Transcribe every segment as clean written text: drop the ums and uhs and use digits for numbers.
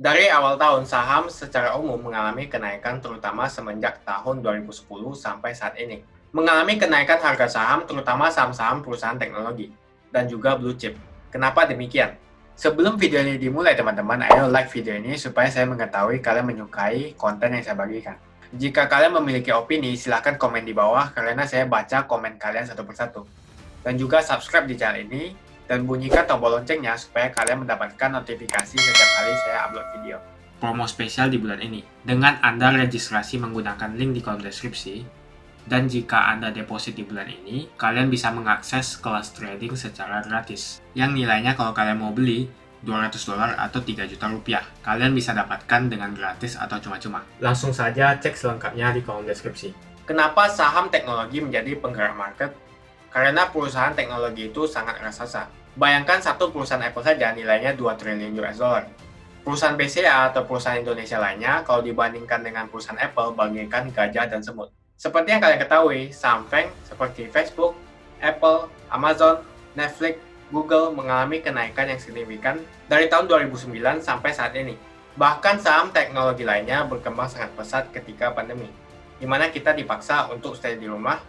Dari awal tahun, saham secara umum mengalami kenaikan terutama semenjak tahun 2010 sampai saat ini. Mengalami kenaikan harga saham terutama saham-saham perusahaan teknologi dan juga blue chip. Kenapa demikian? Sebelum video ini dimulai teman-teman, ayo like video ini supaya saya mengetahui kalian menyukai konten yang saya bagikan. Jika kalian memiliki opini, silahkan komen di bawah karena saya baca komen kalian satu persatu. Dan juga subscribe di channel ini dan bunyikan tombol loncengnya supaya kalian mendapatkan notifikasi setiap kali saya upload video. Promo spesial di bulan ini, dengan Anda registrasi menggunakan link di kolom deskripsi, dan jika Anda deposit di bulan ini, kalian bisa mengakses kelas trading secara gratis, yang nilainya kalau kalian mau beli $200 atau 3 juta rupiah. Kalian bisa dapatkan dengan gratis atau cuma-cuma. Langsung saja cek selengkapnya di kolom deskripsi. Kenapa saham teknologi menjadi penggerak market? Karena perusahaan teknologi itu sangat raksasa. Bayangkan satu perusahaan Apple saja nilainya 2 triliun US dollar. Perusahaan BCA atau perusahaan Indonesia lainnya kalau dibandingkan dengan perusahaan Apple bagaikan gajah dan semut. Seperti yang kalian ketahui, saham FANG seperti Facebook, Apple, Amazon, Netflix, Google mengalami kenaikan yang signifikan dari tahun 2009 sampai saat ini. Bahkan saham teknologi lainnya berkembang sangat pesat ketika pandemi, di mana kita dipaksa untuk stay di rumah,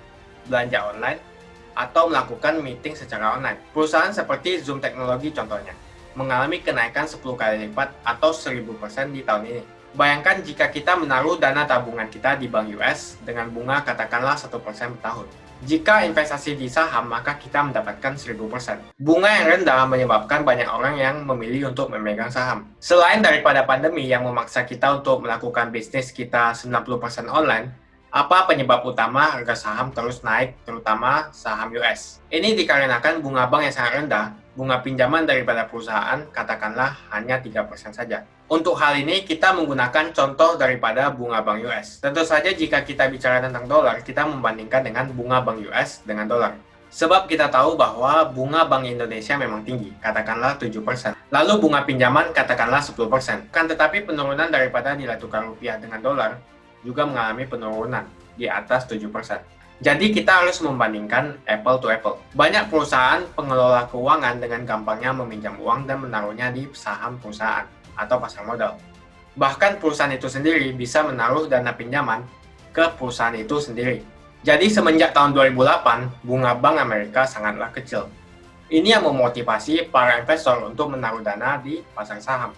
belanja online, atau melakukan meeting secara online. Perusahaan seperti Zoom Teknologi contohnya, mengalami kenaikan 10 kali lipat atau 1000% di tahun ini. Bayangkan jika kita menaruh dana tabungan kita di bank US dengan bunga katakanlah 1% per tahun. Jika investasi di saham, maka kita mendapatkan 1000%. Bunga yang rendah menyebabkan banyak orang yang memilih untuk memegang saham. Selain daripada pandemi yang memaksa kita untuk melakukan bisnis kita 90% online, apa penyebab utama harga saham terus naik, terutama saham US? Ini dikarenakan bunga bank yang sangat rendah, bunga pinjaman daripada perusahaan katakanlah hanya 3% saja. Untuk hal ini, kita menggunakan contoh daripada bunga bank US. Tentu saja jika kita bicara tentang dolar, kita membandingkan dengan bunga bank US dengan dolar. Sebab kita tahu bahwa bunga Bank Indonesia memang tinggi, katakanlah 7%. Lalu bunga pinjaman katakanlah 10%. Kan tetapi penurunan daripada nilai tukar rupiah dengan dolar juga mengalami penurunan di atas 7%. Jadi kita harus membandingkan apple to apple. Banyak perusahaan pengelola keuangan dengan gampangnya meminjam uang dan menaruhnya di saham perusahaan atau pasar modal. Bahkan perusahaan itu sendiri bisa menaruh dana pinjaman ke perusahaan itu sendiri. Jadi semenjak tahun 2008, bunga Bank Amerika sangatlah kecil. Ini yang memotivasi para investor untuk menaruh dana di pasar saham.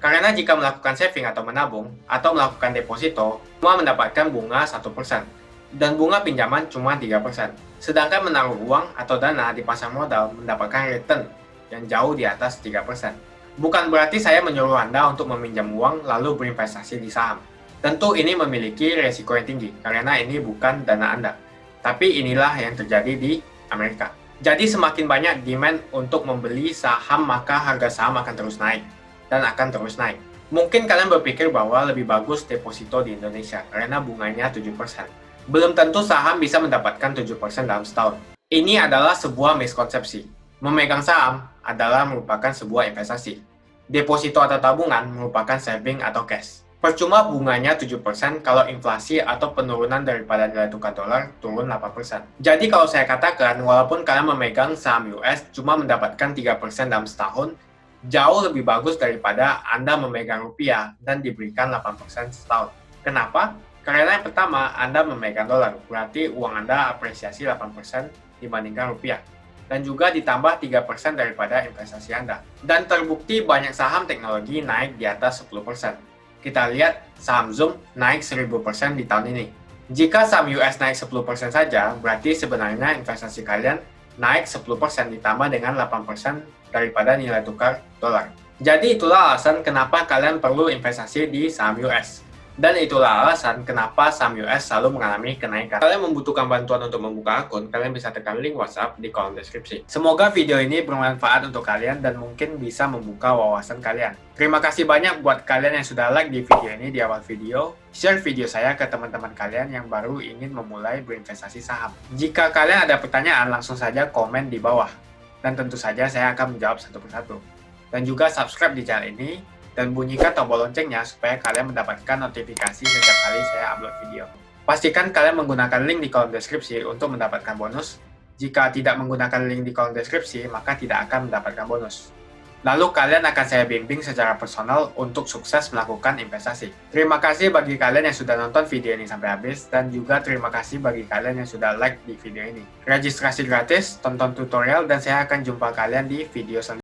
Karena jika melakukan saving atau menabung, atau melakukan deposito, semua mendapatkan bunga 1%, dan bunga pinjaman cuma 3%. Sedangkan menaruh uang atau dana di pasar modal mendapatkan return yang jauh di atas 3%. Bukan berarti saya menyuruh Anda untuk meminjam uang lalu berinvestasi di saham. Tentu ini memiliki resiko yang tinggi, karena ini bukan dana Anda. Tapi inilah yang terjadi di Amerika. Jadi semakin banyak demand untuk membeli saham, maka harga saham akan terus naik. Dan akan terus naik. Mungkin kalian berpikir bahwa lebih bagus deposito di Indonesia karena bunganya 7%. Belum tentu saham bisa mendapatkan 7% dalam setahun. Ini adalah sebuah miskonsepsi. Memegang saham adalah merupakan sebuah investasi. Deposito atau tabungan merupakan saving atau cash. Percuma bunganya 7% kalau inflasi atau penurunan daripada nilai tukar dolar turun 8%. Jadi kalau saya katakan, walaupun kalian memegang saham US cuma mendapatkan 3% dalam setahun, jauh lebih bagus daripada Anda memegang rupiah dan diberikan 8% setahun. Kenapa? Karena yang pertama, Anda memegang dolar, berarti uang Anda apresiasi 8% dibandingkan rupiah. Dan juga ditambah 3% daripada investasi Anda. Dan terbukti banyak saham teknologi naik di atas 10%. Kita lihat saham Zoom naik 1000% di tahun ini. Jika saham US naik 10% saja, berarti sebenarnya investasi kalian naik 10% ditambah dengan 8% daripada nilai tukar dolar. Jadi itulah alasan kenapa kalian perlu investasi di saham US. Dan itulah alasan kenapa saham US selalu mengalami kenaikan. Kalian membutuhkan bantuan untuk membuka akun, kalian bisa tekan link WhatsApp di kolom deskripsi. Semoga video ini bermanfaat untuk kalian dan mungkin bisa membuka wawasan kalian. Terima kasih banyak buat kalian yang sudah like di video ini di awal video. Share video saya ke teman-teman kalian yang baru ingin memulai berinvestasi saham. Jika kalian ada pertanyaan, langsung saja komen di bawah. Dan tentu saja saya akan menjawab satu persatu. Dan juga subscribe di channel ini, dan bunyikan tombol loncengnya supaya kalian mendapatkan notifikasi setiap kali saya upload video. Pastikan kalian menggunakan link di kolom deskripsi untuk mendapatkan bonus. Jika tidak menggunakan link di kolom deskripsi, maka tidak akan mendapatkan bonus. Lalu kalian akan saya bimbing secara personal untuk sukses melakukan investasi. Terima kasih bagi kalian yang sudah nonton video ini sampai habis, dan juga terima kasih bagi kalian yang sudah like di video ini. Registrasi gratis, tonton tutorial, dan saya akan jumpa kalian di video selanjutnya.